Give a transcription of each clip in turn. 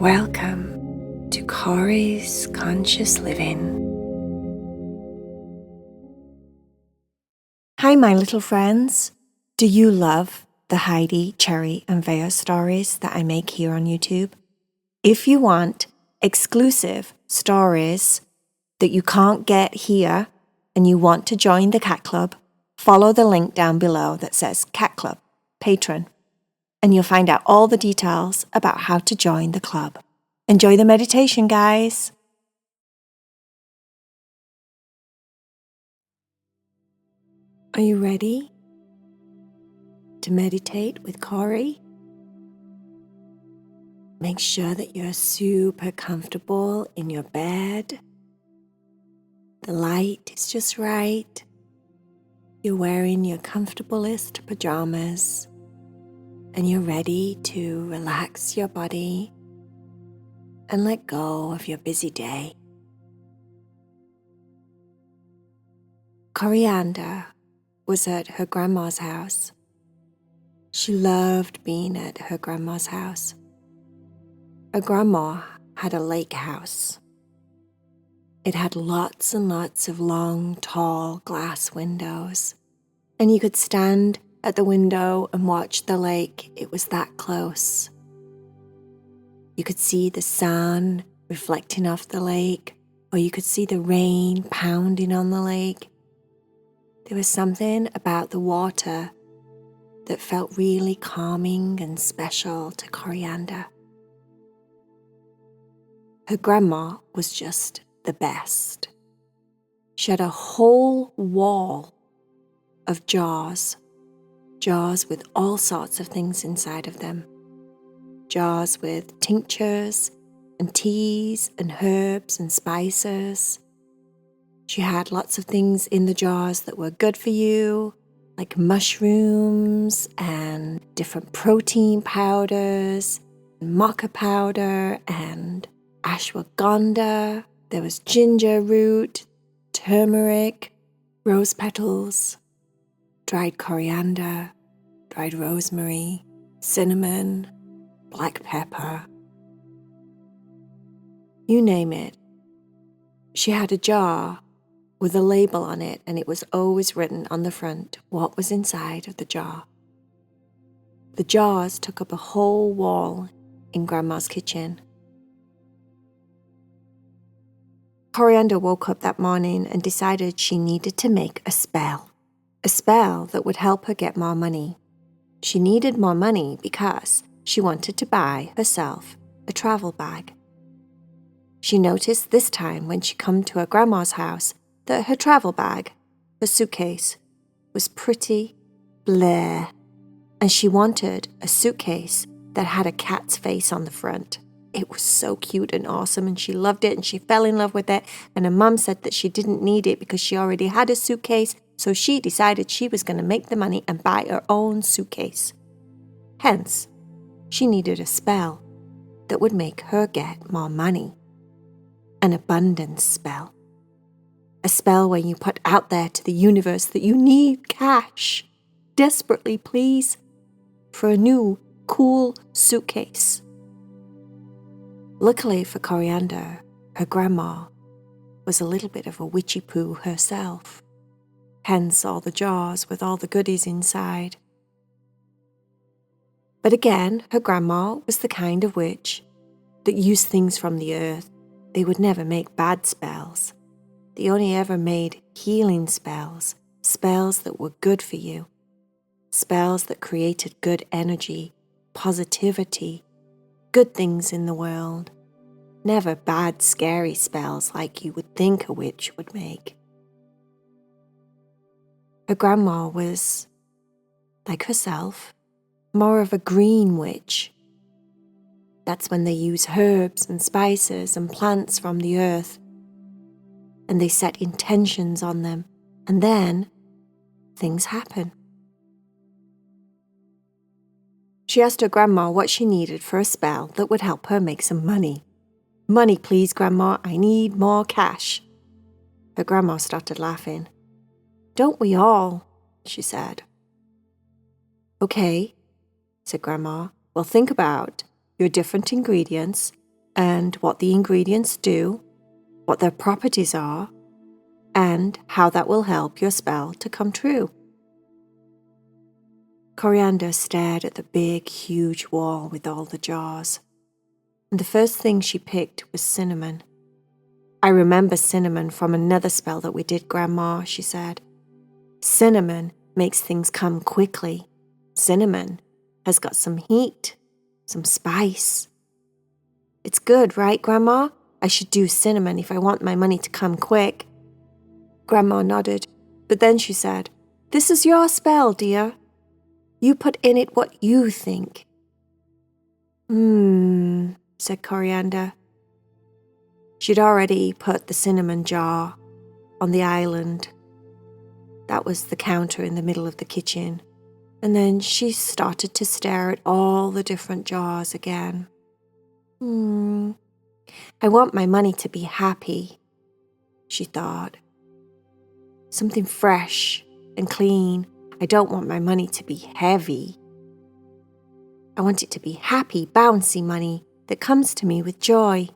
Welcome to Corey's Conscious Living. Hi, my little friends. Do you love the HEIDI, Cherry, and VAYA stories that I make here on YouTube? If you want exclusive stories that you can't get here and you want to join the Cat Club, follow the link down below that says Cat Club, Patron, and you'll find out all the details about how to join the club. Enjoy the meditation, guys. Are you ready to meditate with Corey? Make sure that you're super comfortable in your bed. The light is just right. You're wearing your comfortablest pajamas and you're ready to relax your body and let go of your busy day. Corriannda was at her grandma's house. She loved being at her grandma's house. Her grandma had a lake house. It had lots and lots of long, tall glass windows, and you could stand at the window and watch the lake. It was that close. You could see the sun reflecting off the lake, or you could see the rain pounding on the lake. There was something about the water that felt really calming and special to Corriannda. Her grandma was just the best. She had a whole wall of jars with all sorts of things inside of them. Jars with tinctures and teas and herbs and spices. She had lots of things in the jars that were good for you, like mushrooms and different protein powders, and maca powder and ashwagandha. There was ginger root, turmeric, rose petals, dried coriander, dried rosemary, cinnamon, black pepper. You name it. She had a jar with a label on it, and it was always written on the front what was inside of the jar. The jars took up a whole wall in Grandma's kitchen. Corriannda woke up that morning and decided she needed to make a spell that would help her get more money. She needed more money because she wanted to buy herself a travel bag. She noticed this time when she come to her grandma's house that her travel bag, her suitcase, was pretty bleh, and she wanted a suitcase that had a cat's face on the front. It was so cute and awesome, and she loved it, and she fell in love with it, and her mum said that she didn't need it because she already had a suitcase, so she decided she was going to make the money and buy her own suitcase. Hence, she needed a spell that would make her get more money. An abundance spell. A spell where you put out there to the universe that you need cash, desperately please, for a new, cool suitcase. Luckily for Corriannda, her grandma was a little bit of a witchy poo herself, hence all the jars with all the goodies inside. But again, her grandma was the kind of witch that used things from the earth. They would never make bad spells. They only ever made healing spells, spells that were good for you, spells that created good energy, positivity, good things in the world. Never bad, scary spells like you would think a witch would make. Her grandma was, like herself, more of a green witch. That's when they use herbs and spices and plants from the earth, and they set intentions on them, and then things happen. She asked her grandma what she needed for a spell that would help her make some money. Money, please, Grandma, I need more cash. Her grandma started laughing. Don't we all? She said. Okay, said Grandma. Well, think about your different ingredients and what the ingredients do, what their properties are, and how that will help your spell to come true. Corriannda stared at the big, huge wall with all the jars, and the first thing she picked was cinnamon. "I remember cinnamon from another spell that we did, Grandma," she said. "Cinnamon makes things come quickly. Cinnamon has got some heat, some spice. It's good, right, Grandma? I should do cinnamon if I want my money to come quick." Grandma nodded, but then she said, "This is your spell, dear. You put in it what you think." Said Corriannda. She'd already put the cinnamon jar on the island. That was the counter in the middle of the kitchen. And then she started to stare at all the different jars again. "I want my money to be happy," she thought. "Something fresh and clean. I don't want my money to be heavy. I want it to be happy, bouncy money that comes to me with joy."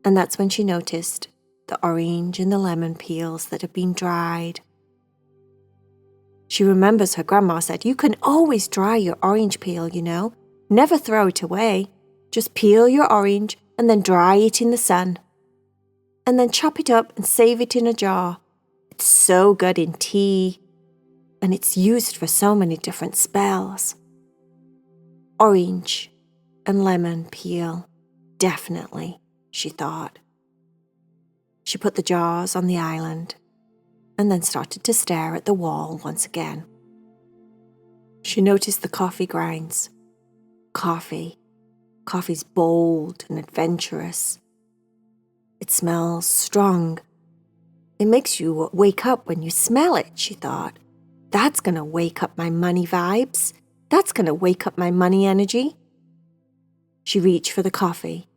And that's when she noticed the orange and the lemon peels that had been dried. She remembers her grandma said, "You can always dry your orange peel, you know. Never throw it away. Just peel your orange and then dry it in the sun. And then chop it up and save it in a jar. It's so good in tea. And it's used for so many different spells." Orange and lemon peel, definitely, she thought. She put the jars on the island and then started to stare at the wall once again. She noticed the coffee grinds. Coffee's bold and adventurous. It smells strong. It makes you wake up when you smell it, she thought. That's going to wake up my money vibes. That's going to wake up my money energy. She reached for the coffee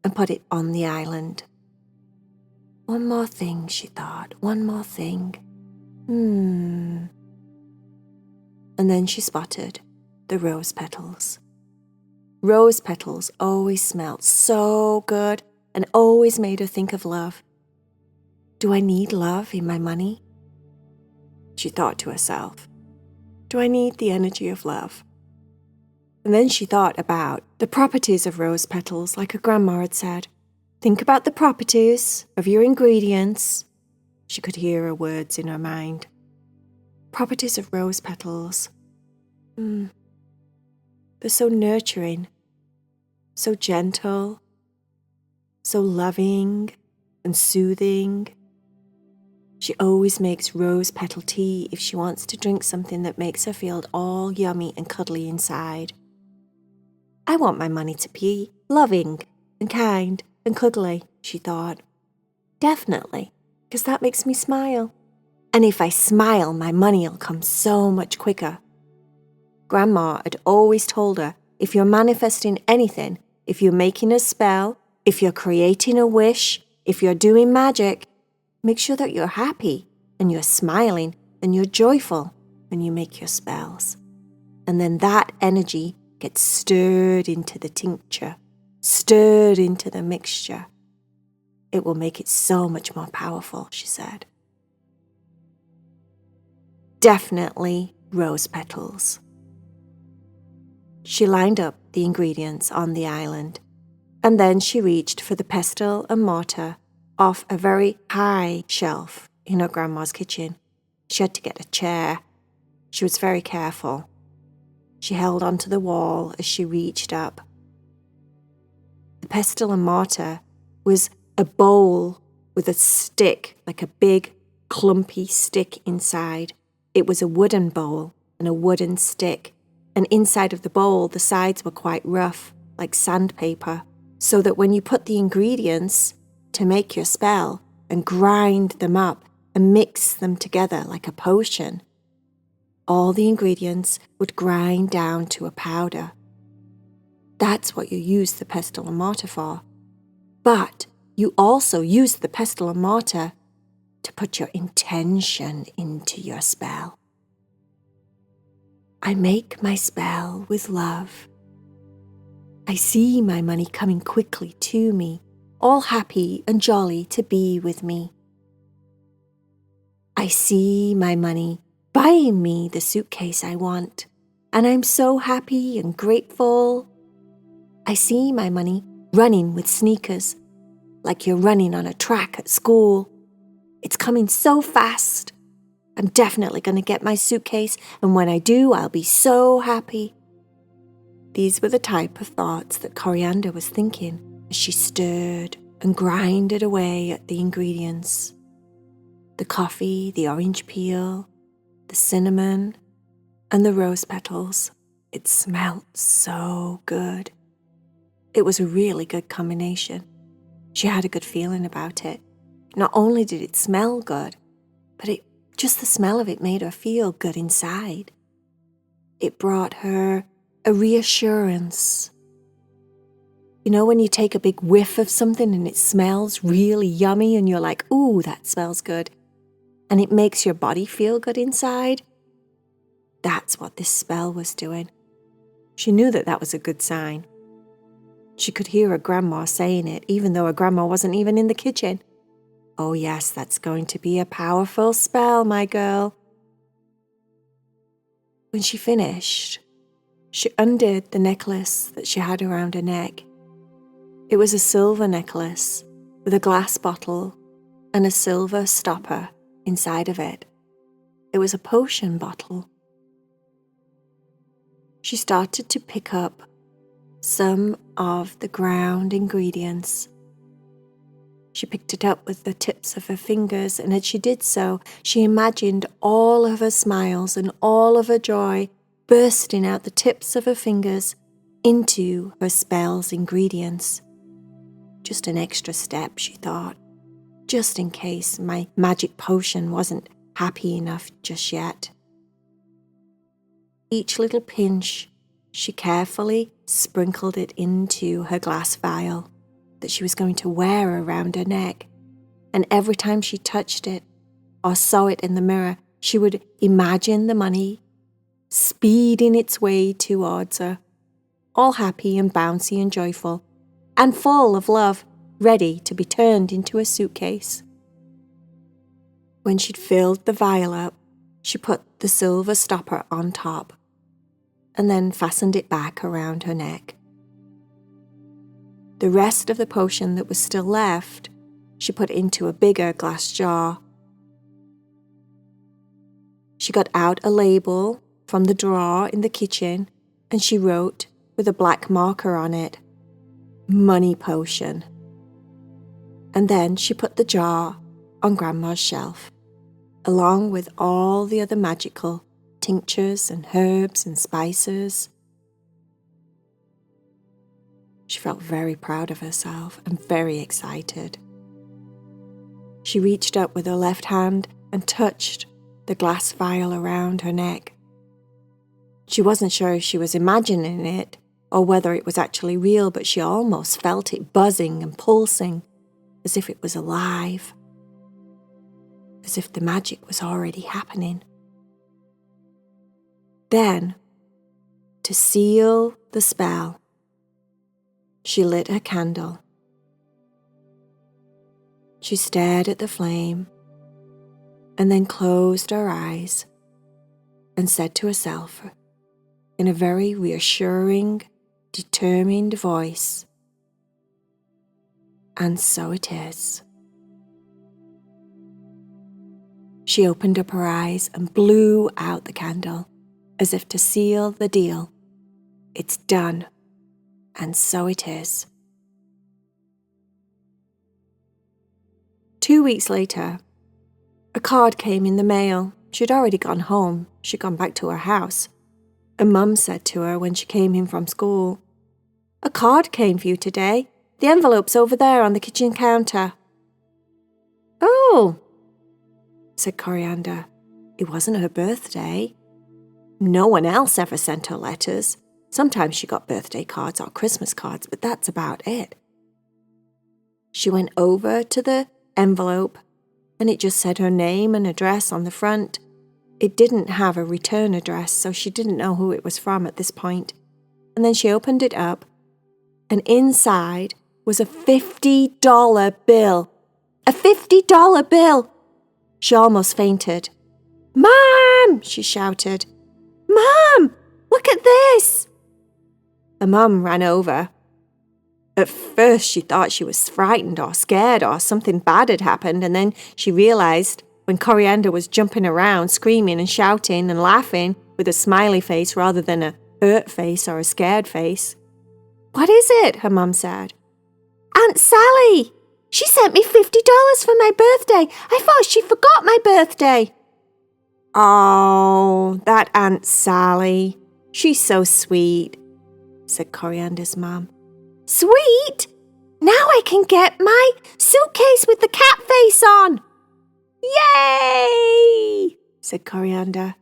and put it on the island. One more thing, she thought, one more thing. And then she spotted the rose petals. Rose petals always smelled so good and always made her think of love. Do I need love in my money? She thought to herself. Do I need the energy of love? And then she thought about the properties of rose petals, like her grandma had said. Think about the properties of your ingredients. She could hear her words in her mind. Properties of rose petals. They're so nurturing, so gentle, so loving and soothing. She always makes rose petal tea if she wants to drink something that makes her feel all yummy and cuddly inside. I want my money to be loving and kind and cuddly, she thought. Definitely, because that makes me smile. And if I smile, my money'll come so much quicker. Grandma had always told her, if you're manifesting anything, if you're making a spell, if you're creating a wish, if you're doing magic, make sure that you're happy and you're smiling and you're joyful when you make your spells. And then that energy gets stirred into the tincture, stirred into the mixture. It will make it so much more powerful, she said. Definitely rose petals. She lined up the ingredients on the island, and then she reached for the pestle and mortar off a very high shelf in her grandma's kitchen. She had to get a chair. She was very careful. She held onto the wall as she reached up. The pestle and mortar was a bowl with a stick, like a big, clumpy stick inside. It was a wooden bowl and a wooden stick. And inside of the bowl, the sides were quite rough, like sandpaper, so that when you put the ingredients to make your spell and grind them up and mix them together like a potion, all the ingredients would grind down to a powder. That's what you use the pestle and mortar for. But you also use the pestle and mortar to put your intention into your spell. I make my spell with love. I see my money coming quickly to me, all happy and jolly to be with me. I see my money buying me the suitcase I want, and I'm so happy and grateful. I see my money running with sneakers, like you're running on a track at school. It's coming so fast. I'm definitely going to get my suitcase, and when I do, I'll be so happy. These were the type of thoughts that Corriannda was thinking as she stirred and grinded away at the ingredients. The coffee, the orange peel, the cinnamon, and the rose petals. It smelled so good. It was a really good combination. She had a good feeling about it. Not only did it smell good, but just the smell of it made her feel good inside. It brought her a reassurance. You know, when you take a big whiff of something and it smells really yummy and you're like, ooh, that smells good. And it makes your body feel good inside. That's what this spell was doing. She knew that that was a good sign. She could hear her grandma saying it, even though her grandma wasn't even in the kitchen. Oh yes, that's going to be a powerful spell, my girl. When she finished, she undid the necklace that she had around her neck. It was a silver necklace with a glass bottle and a silver stopper inside of it. It was a potion bottle. She started to pick up some of the ground ingredients. She picked it up with the tips of her fingers, and as she did so, she imagined all of her smiles and all of her joy bursting out the tips of her fingers into her spell's ingredients. Just an extra step, she thought, just in case my magic potion wasn't happy enough just yet. Each little pinch, she carefully sprinkled it into her glass vial that she was going to wear around her neck, and every time she touched it or saw it in the mirror, she would imagine the money speeding its way towards her, all happy and bouncy and joyful, and full of love, ready to be turned into a suitcase. When she'd filled the vial up, she put the silver stopper on top, and then fastened it back around her neck. The rest of the potion that was still left, she put into a bigger glass jar. She got out a label from the drawer in the kitchen, and she wrote with a black marker on it, "Money Potion." And then she put the jar on Grandma's shelf, along with all the other magical tinctures and herbs and spices. She felt very proud of herself and very excited. She reached up with her left hand and touched the glass vial around her neck. She wasn't sure if she was imagining it or whether it was actually real, but she almost felt it buzzing and pulsing as if it was alive, as if the magic was already happening. Then, to seal the spell, she lit her candle. She stared at the flame and then closed her eyes and said to herself in a very reassuring, determined voice, "And so it is." She opened up her eyes and blew out the candle as if to seal the deal. It's done, and so it is. 2 weeks later, a card came in the mail. She'd already gone home. She'd gone back to her house. And Mum said to her when she came in from school, "A card came for you today. The envelope's over there on the kitchen counter." "Oh," said Corriannda. It wasn't her birthday. No one else ever sent her letters. Sometimes she got birthday cards or Christmas cards, but that's about it. She went over to the envelope, and it just said her name and address on the front. It didn't have a return address, so she didn't know who it was from at this point. And then she opened it up, and inside was a $50 bill. A $50 bill! She almost fainted. "Mom!" she shouted. "Mom! Look at this!" Her mum ran over. At first, she thought she was frightened or scared or something bad had happened, and then she realized when Corriannda was jumping around, screaming and shouting and laughing with a smiley face rather than a hurt face or a scared face. "What is it?" her mum said. "Aunt Sally! She sent me $50 for my birthday. I thought she forgot my birthday." "Oh, that Aunt Sally. She's so sweet," said Corrianda's mum. "Sweet? Now I can get my suitcase with the cat face on." "Yay!" said Corriannda.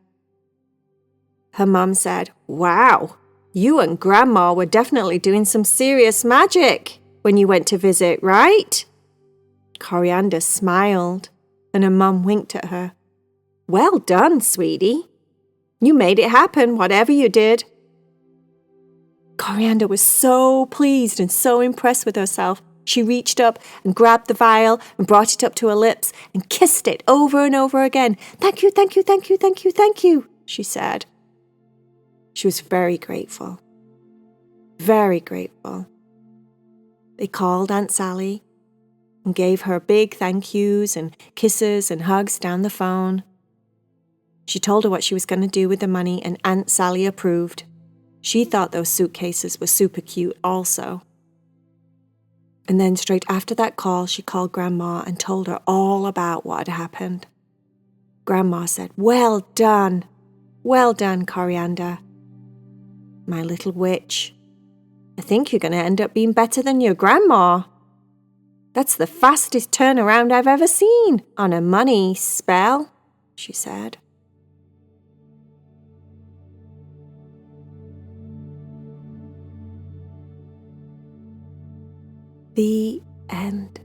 Her mum said, "Wow, you and Grandma were definitely doing some serious magic when you went to visit, right?" Corriannda smiled, and her mum winked at her. "Well done, sweetie. You made it happen, whatever you did." Corriannda was so pleased and so impressed with herself. She reached up and grabbed the vial and brought it up to her lips and kissed it over and over again. "Thank you, thank you, thank you, thank you, thank you," she said. She was very grateful. Very grateful. They called Aunt Sally and gave her big thank yous and kisses and hugs down the phone. She told her what she was going to do with the money, and Aunt Sally approved. She thought those suitcases were super cute also. And then straight after that call, she called Grandma and told her all about what had happened. Grandma said, "Well done. Well done, Corriannda. My little witch. I think you're going to end up being better than your grandma. That's the fastest turnaround I've ever seen on a money spell," she said. The end.